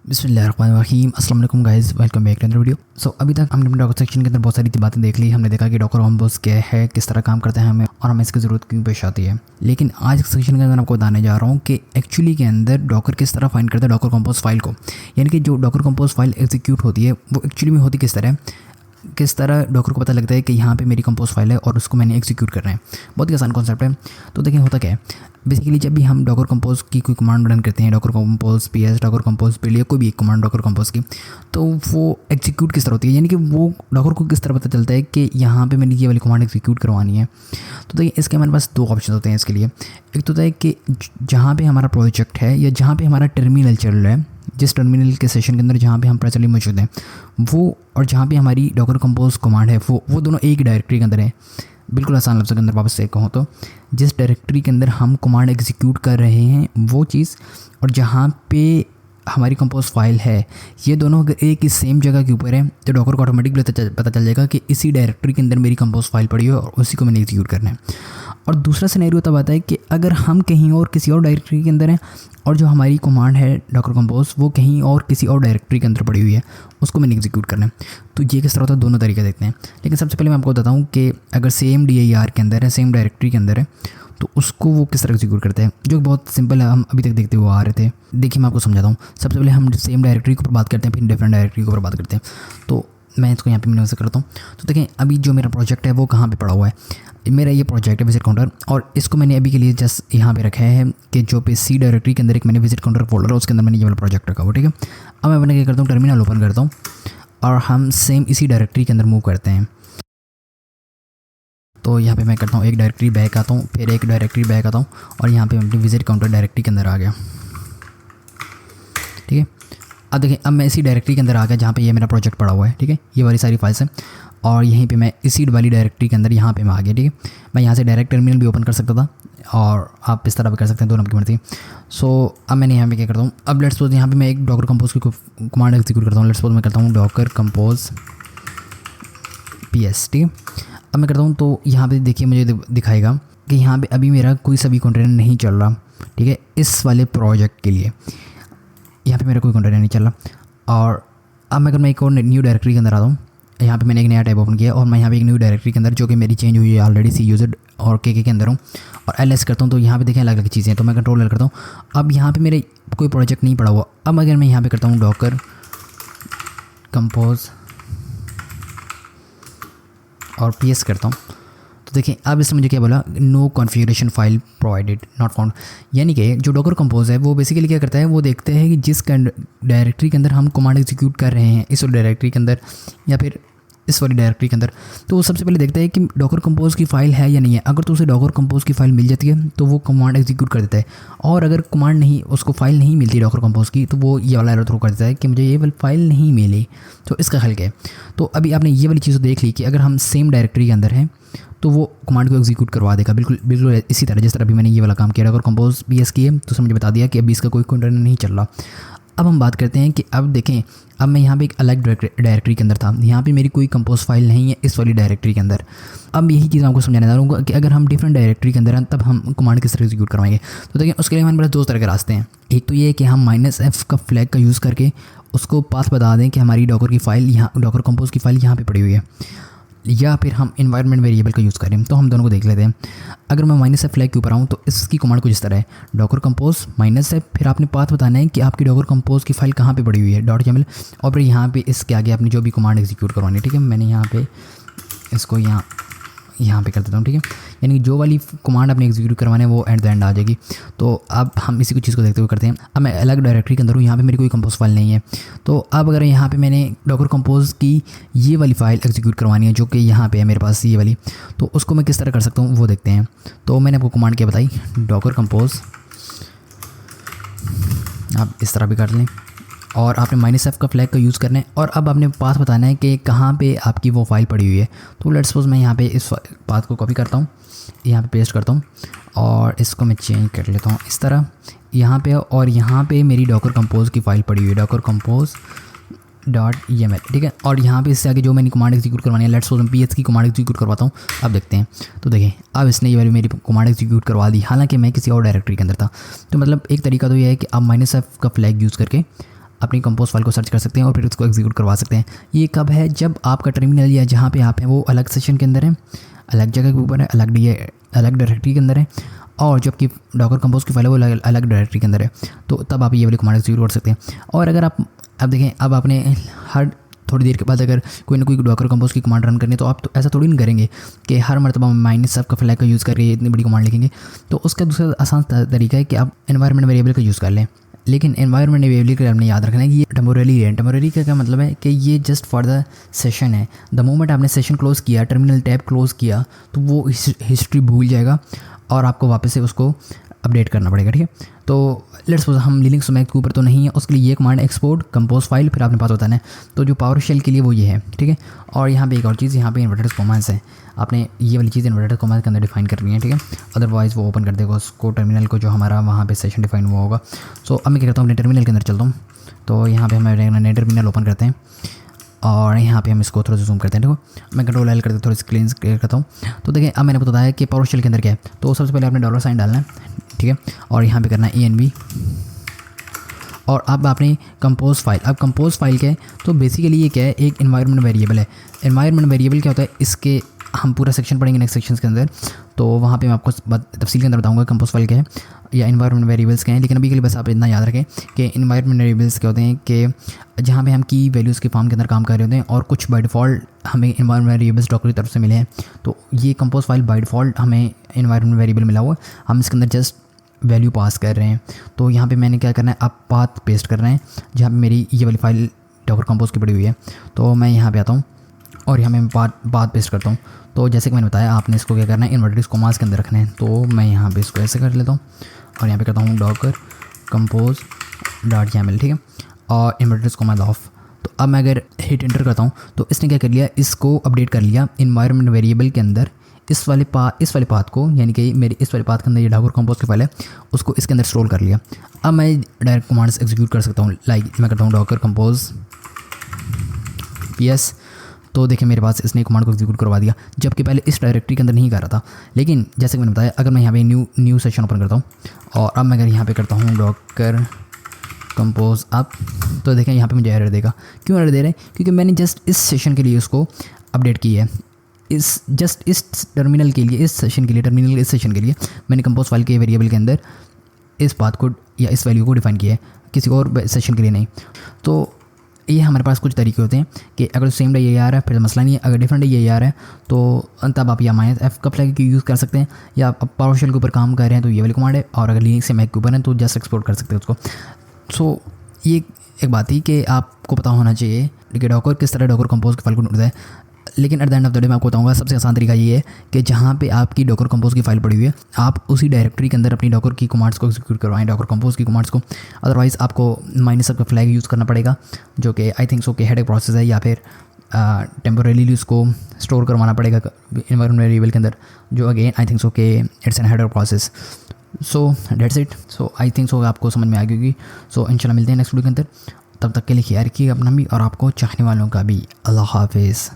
बिस्मिल्लाहिर्रहमानिर्रहीम अस्सलाम वालेकुम guys, welcome back to another video. So अभी तक हमने डॉकर सेक्शन के अंदर बहुत सारी बातें देख ली। हमने देखा कि डॉकर कंपोज क्या है, किस तरह काम करता है हमें और हमें इसकी ज़रूरत क्यों पेश आती है। लेकिन आज के सेक्शन के अंदर आपको बताने जा रहा हूँ कि एक्चुअली के अंदर डॉकर किस तरह फाइंड करता है डॉकर कंपोज फाइल को। यानी कि जो डॉकर कंपोज फाइल एग्जीक्यूट होती है वो एक्चुअली में होती किस तरह डॉकर को पता लगता है कि यहाँ पे मेरी कंपोज फाइल है और उसको मैंने एग्जीक्यूट करना है। बहुत ही आसान कॉन्सेप्ट है। तो देखिए होता क्या है, बेसिकली जब भी हम डॉकर कंपोज की कोई कमांड रन करते हैं, Docker compose PS, Docker compose build या कोई भी एक कमांड डॉकर कंपोज की, तो वो एग्जीक्यूट किस तरह होती है, यानी कि वो डॉकर को किस तरह पता चलता है कि यहाँ पे मैंने ये वाली कमांड एग्जीक्यूट करवानी है। तो देखिए इसके हमारे पास दो ऑप्शन होते हैं इसके लिए। एक तो होता है कि जहाँ पे हमारा प्रोजेक्ट है या जहाँ पे हमारा टर्मिनल चल रहा है, जिस टर्मिनल के सेशन के अंदर जहाँ पे हम प्रेजेंटली मौजूद हैं वो, और जहाँ पे हमारी डॉकर कंपोज कमांड है वो दोनों एक डायरेक्टरी के अंदर है। बिल्कुल आसान लफ्ज़ों के अंदर वापस से कहूँ तो जिस डायरेक्टरी के अंदर हम कमांड एग्जीक्यूट कर रहे हैं वो चीज़ और जहाँ पे हमारी कंपोज फाइल है, ये दोनों अगर एक ही सेम जगह के ऊपर है तो डॉकर को ऑटोमेटिकली पता चल जाएगा कि इसी डायरेक्टरी के अंदर मेरी कंपोज फाइल पड़ी है और उसी को मैंने एग्जीक्यूट करना है। और दूसरा सिनेरियो तब आता है कि अगर हम कहीं और किसी और डायरेक्टरी के अंदर हैं और जो हमारी कमांड है डॉकर कंपोज वो कहीं और किसी और डायरेक्टरी के अंदर पड़ी हुई है, उसको मैंने एग्जीक्यूट करना है। तो ये किस तरह होता है, दोनों तरीके देखते हैं। लेकिन सबसे पहले मैं आपको बताता हूँ कि अगर सेम DIR के अंदर है, सेम डायरेक्टरी के अंदर है, तो उसको वो किस तरह एग्जीक्यूट करते हैं, जो बहुत सिंपल है, हम अभी तक देखते हुए आ रहे थे। देखिए मैं आपको समझाता हूँ। सबसे पहले हम सेम डायरेक्टरी के ऊपर बात करते हैं, फिर डिफरेंट डायरेक्टरी के ऊपर बात करते हैं। तो मैं इसको यहाँ पे मैंने करता हूँ। तो देखें अभी जो मेरा प्रोजेक्ट है वो कहाँ पे पड़ा हुआ है। मेरा ये प्रोजेक्ट है विजिट काउंटर, और इसको मैंने अभी के लिए जस्ट यहाँ पे रखा है कि जो पे C डायरेक्टरी के अंदर एक मैंने विजिट काउंटर फोल्डर है, उसके अंदर मैंने ये वाला प्रोजेक्ट रखा हुआ। ठीक है, अब मैं क्या करता हूँ, टर्मिनल ओपन करता हूँ और हम सेम इसी डायरेक्टरी के अंदर मूव करते हैं। तो यहाँ पे मैं करता हूँ एक डायरेक्टरी बैक आता हूँ, फिर एक डायरेक्टरी बैक आता हूँ और यहाँ पे मैं अपनी विजिट काउंटर डायरेक्टरी के अंदर आ गया। ठीक है, अब देखिए अब मैं इसी डायरेक्टरी के अंदर आ गया जहाँ पे ये मेरा प्रोजेक्ट पड़ा हुआ है। ठीक है, ये वाली सारी फाइल्स हैं और यहीं पे मैं इसी वाली डायरेक्टरी के अंदर यहाँ पे मैं आ गया। ठीक है, मैं यहाँ से डायरेक्ट टर्मिनल भी ओपन कर सकता था और आप इस तरह भी कर सकते हैं, दोनों की मर्जी। सो अब मैंने यहाँ पे क्या करता हूँ, अब लेट्स सपोज यहाँ पे मैं एक डॉकर कंपोज की कमांड एग्जीक्यूट करता हूँ। लेट्स सपोज मैं करता हूँ डॉकर कंपोज PS। ठीक है, अब मैं करता हूँ तो यहाँ पे देखिए मुझे दिखाएगा कि यहाँ पे अभी मेरा कोई सभी कंटेनर नहीं चल रहा। ठीक है, इस वाले प्रोजेक्ट के लिए यहाँ पे मेरा कोई कंटेनर नहीं चल रहा। और अब अगर मैं एक और न्यू डायरेक्टरी के अंदर आता हूँ, यहाँ पे मैंने एक नया टैब ओपन किया और मैं यहाँ पे एक न्यू डायरेक्टरी के अंदर, जो कि मेरी चेंज हुई है ऑलरेडी, C यूज़र और KK के अंदर हूँ, और LS करता हूँ। तो यहाँ पे देखें अलग अलग चीज़ें हैं, तो मैं कंट्रोल L करता हूँ। अब यहाँ पे मेरे कोई प्रोजेक्ट नहीं पड़ा हुआ। अब अगर मैं यहाँ पे करता हूँ डॉकर कंपोज और PS करता हूँ, तो देखिए अब इसने मुझे क्या बोला, no configuration file provided not found. यानी कि जो डॉकर कंपोज है वो बेसिकली क्या करता है, वो देखते हैं कि जिस डायरेक्टरी के अंदर हम कमांड एग्जीक्यूट कर रहे हैं, इस डायरेक्टरी के अंदर या फिर इस वाली डायरेक्टरी के अंदर, तो वो सबसे पहले देखता है कि डॉकर कंपोज की फ़ाइल है या नहीं है। अगर तो उसे डॉकर कंपोज की फ़ाइल मिल जाती है तो वो कमांड एग्जीक्यूट कर देता है, और अगर कमांड नहीं, उसको फ़ाइल नहीं मिलती डॉकर कंपोज की, तो वो ये वाला एरर थ्रो कर देता है कि मुझे ये वाली फ़ाइल नहीं मिली। तो इसका हल क्या है। तो अभी आपने ये वाली चीज़ देख ली कि अगर हम सेम डायरेक्टरी के अंदर हैं तो वो कमांड को एग्जीक्यूट करवा देगा, बिल्कुल इसी तरह जिस तरह अभी मैंने ये वाला काम किया। अगर कंपोज PS की है तो उसने मुझे बता दिया कि अभी इसका कोई कंटेनर नहीं चल रहा। अब हम बात करते हैं कि अब देखें, अब मैं यहाँ पे एक अलग डायरेक्टरी के अंदर था, यहाँ पे मेरी कोई कंपोज फाइल नहीं है इस वाली डायरेक्टरी के अंदर। अब यही चीज़ आपको समझाने जा रहा हूँ कि अगर हम डिफरेंट डायरेक्टरी के अंदर हैं तब हम कमांड किस तरह एग्जीक्यूट करवाएंगे। तो देखिए उसके लिए हमारे पास दो तरह के रास्ते हैं। एक तो ये है कि हम -F का फ्लैग का यूज़ करके उसको पाथ बता दें कि हमारी डॉकर की फ़ाइल यहाँ, डॉकर कंपोज की फ़ाइल यहाँ पर पड़ी हुई है, या फिर हम इन्वायरमेंट वेरिएबल का यूज़ करें। तो हम दोनों को देख लेते हैं। अगर मैं -F फ्लैग के ऊपर आऊँ तो इसकी कमांड कुछ इस तरह है, डॉकर कंपोज -F, फिर आपने पाथ बताना है कि आपकी डॉकर कंपोज की फ़ाइल कहाँ पे पड़ी हुई है .yaml, और फिर यहाँ पे इसके आगे आपने जो भी कमांड एग्जीक्यूट करवानी है। ठीक है, मैंने यहाँ पे इसको यहाँ पे कर देता हूँ। ठीक है, यानी कि जो वाली कमांड आपने एग्जीक्यूट करवाना है वो एट द एंड आ जाएगी। तो अब हम इसी को चीज़ को देखते हुए करते हैं। अब मैं अलग डायरेक्टरी के अंदर हूँ, यहाँ पे मेरी कोई कंपोज फाइल नहीं है। तो अब अगर यहाँ पे मैंने डॉकर कंपोज की ये वाली फ़ाइल एग्जीक्यूट करवानी है, जो कि यहाँ पे है मेरे पास ये वाली, तो उसको मैं किस तरह कर सकता हूँ वो देखते हैं। तो मैंने आपको कमांड क्या बताई, डॉकर कंपोज, आप इस तरह भी कर लें, और आपने -F का फ्लैग का यूज़ करना है, और अब आपने पाथ बताना है कि कहाँ पे आपकी वो फाइल पड़ी हुई है। तो लेट्स सपोज मैं यहाँ पे इस पाथ को कॉपी करता हूँ, यहाँ पे पेस्ट करता हूँ और इसको मैं चेंज कर लेता हूँ इस तरह यहाँ पे, और यहाँ पे मेरी डॉकर कंपोज की फ़ाइल पड़ी हुई है, डॉकर कंपोज .yaml। ठीक है, और यहाँ पे इससे आगे जो मैंने कमांड एग्जीक्यूट करवानी है, लेट्स सपोज मैं PS की कमांड एग्जीक्यूट करवाता हूँ। अब देखते हैं, तो देखें अब इसने ये वाली मेरी कमांड एग्जीक्यूट करवा दी, हालांकि मैं किसी और डायरेक्टरी के अंदर था। तो मतलब एक तरीका तो ये है कि आप -F का फ्लैग यूज़ करके अपनी कंपोज फाइल को सर्च कर सकते हैं और फिर उसको एग्जीक्यूट करवा सकते हैं। ये कब है, जब आपका टर्मिनल या जहाँ पे आप हैं वो अलग सेशन के अंदर है, अलग जगह के ऊपर है, अलग डायरेक्टरी के अंदर है, और जबकि डॉकर कंपोज की फाइल है वो अलग डायरेक्टरी के अंदर है, तो तब आप ये वाली कमांड एग्जीक्यूट कर सकते हैं। और अगर आप अब देखें, अब आपने हर थोड़ी देर के बाद अगर कोई ना कोई डॉकर कंपोज की कमांड रन करनी है, तो आप तो ऐसा थोड़ी नहीं करेंगे कि हर मरतबा माइनस का फ्लैग का यूज़ करके इतनी बड़ी कमांड लिखेंगे। तो उसका दूसरा आसान तरीका है कि आप एनवायरनमेंट वेरिएबल का यूज़ कर लें। लेकिन एनवायरनमेंट वेरिएबल का आपने याद रखना है कि ये टेम्पोरेरी है। टेम्पोरेरी का क्या मतलब है कि ये जस्ट फॉर द सेशन है। द मोमेंट आपने सेशन क्लोज़ किया, टर्मिनल टैब क्लोज़ किया, तो वो हिस्ट्री भूल जाएगा और आपको वापस से उसको अपडेट करना पड़ेगा। ठीक है, तो लेट्स सपोज हम लिनक्स मैक के ऊपर तो नहीं है, उसके लिए ये कमांड एक्सपोर्ट कंपोज फाइल, फिर आपने पास बताना है। तो जो पावर शेल के लिए वो ये है। ठीक है, और यहाँ पे एक और चीज़, यहाँ पे इन्वर्टेड कॉमास है, आपने ये वाली चीज़ इन्वर्टेड कॉमास के अंदर डिफाइन करनी है। ठीक है, अदरवाइज़ वो ओपन कर देगा उसको टर्मिनल को जो हमारा वहाँ पे सेशन डिफाइन हुआ होगा। सो अब मैं क्या करता हूँ, अपने टर्मिनल के अंदर चलता हूँ। तो यहाँ पे हमें नए टर्मिनल ओपन करते हैं और यहाँ पे हम इसको थोड़ा सा जूम करते हैं। देखो मैं कंट्रोल एल करते थोड़ा सा क्लियर करता हूँ। तो देखिए अब मैंने बताया कि पावर शेल के अंदर क्या है। तो सबसे पहले आपने डॉलर साइन डालना है, ठीक है, और यहाँ पे करना है ENV, और अब आपने कंपोज फाइल। अब कंपोज फाइल क्या है, तो बेसिकली ये क्या है, एक एनवायरनमेंट वेरिएबल है। एनवायरनमेंट वेरिएबल क्या होता है, इसके हम पूरा सेक्शन पढ़ेंगे नेक्स्ट सेक्शन के अंदर, तो वहाँ पे मैं आपको तफसील के अंदर बताऊँगा कंपोज फाइल क्या है या एनवायरनमेंट वेरिएबल्स क्या हैं। लेकिन अभी के लिए बस आप इतना याद रखें कि एनवायरनमेंट वेरिएबल्स क्या होते हैं कि जहाँ पे हम की वैल्यूज़ के फॉर्म के अंदर काम कर रहे होते हैं और कुछ बाय डिफ़ॉल्ट हमें एनवायरनमेंट वेरिएबल्स डॉकर की तरफ से मिले हैं। तो ये कंपोज फाइल बाय डिफ़ॉल्ट हमें एनवायरनमेंट वेरिएबल मिला हुआ है, हम इसके अंदर जस्ट वैल्यू पास कर रहे हैं। तो यहाँ पे मैंने क्या करना है, अब पाथ पेस्ट करना है जहाँ पे मेरी ये वाली फाइल डॉकर कंपोज की पड़ी हुई है। तो मैं यहाँ पे आता हूँ और यहाँ मैं पाथ पेस्ट करता हूँ। तो जैसे कि मैंने बताया, आपने इसको क्या करना है, इन्वर्टेड कॉमास के अंदर रखना है। तो मैं यहाँ पे इसको ऐसे कर लेता हूँ और यहाँ पे करता हूँ डॉकर कंपोज डॉट YAML, ठीक है, और इन्वर्टेड कॉमास ऑफ। तो अब मैं अगर हिट एंटर करता हूँ तो इसने क्या कर लिया, इसको अपडेट कर लिया इन्वायरमेंट वेरिएबल के अंदर इस वाले पाथ को, यानी कि मेरे इस वाले पाथ के अंदर ये डॉकर कंपोज की फाइल है उसको इसके अंदर स्टोर कर लिया। अब मैं डायरेक्ट कमांड्स एग्जीक्यूट कर सकता हूँ। लाइक मैं करता हूँ डॉकर कंपोज PS। तो देखिए मेरे पास इसने कमांड को एग्जीक्यूट करवा दिया, जबकि पहले इस डायरेक्टरी के अंदर नहीं कर रहा था। लेकिन जैसे कि मैंने बताया, अगर मैं यहाँ पे न्यू सेशन ओपन करता हूँ और अब मैं अगर यहाँ पे करता हूँ डॉकर कंपोज अप, तो देखें यहाँ पे मुझे एरर देगा। क्यों एरर दे रहा है, क्योंकि मैंने जस्ट इस सेशन के लिए उसको अपडेट की है। इस टर्मिनल के लिए, इस सेशन के लिए, टर्मिनल इस सेशन के लिए मैंने कंपोज फाइल के वेरिएबल के अंदर इस पाथ को या इस वैल्यू को डिफाइन किया है, किसी और सेशन के लिए नहीं। तो ये हमारे पास कुछ तरीके होते हैं कि अगर सेम डे ये आ रहा है फिर मसला नहीं है, अगर डिफरेंट डे ये आ रहा है तो तब आप या -F का फ्लैग यूज़ कर सकते हैं, या आप पावर शेल के ऊपर काम कर रहे हैं तो ये वाली कमांड है, और अगर लिनक्स से मैक के ऊपर है तो जस्ट एक्सपोर्ट कर सकते हैं उसको। सो ये एक बात थी कि आपको पता होना चाहिए कि डॉकर किस तरह डॉकर कंपोज की फाइल को ढूंढता है। लेकिन at the end of the day मैं आपको बताऊंगा सबसे आसान तरीका ये है कि जहाँ पे आपकी डॉकर कंपोज की फाइल पड़ी हुई है, आप उसी डायरेक्टरी के अंदर अपनी डॉकर की कमांड्स को एग्जीक्यूट करवाएं, डॉकर कंपोज की कमांड्स को। अदरवाइज़ आपको -F का फ्लैग यूज़ करना पड़ेगा, जो कि आई थिंक सो कि हेडेक प्रोसेस है, या फिर टेम्पोरेरीली उसको स्टोर करवाना पड़ेगा एनवायरनमेंट वेरिएबल के अंदर, जो अगेन आई थिंक सो कि it's an headache process. So that's it. So I think so आपको समझ में आ गई होगी। सो इंशाल्लाह मिलते हैं नेक्स्ट वीडियो के अंदर। तब तक के लिए ख्याल रखिएगा अपना भी और आपको चाहने वालों का भी। अल्लाह हाफिज़।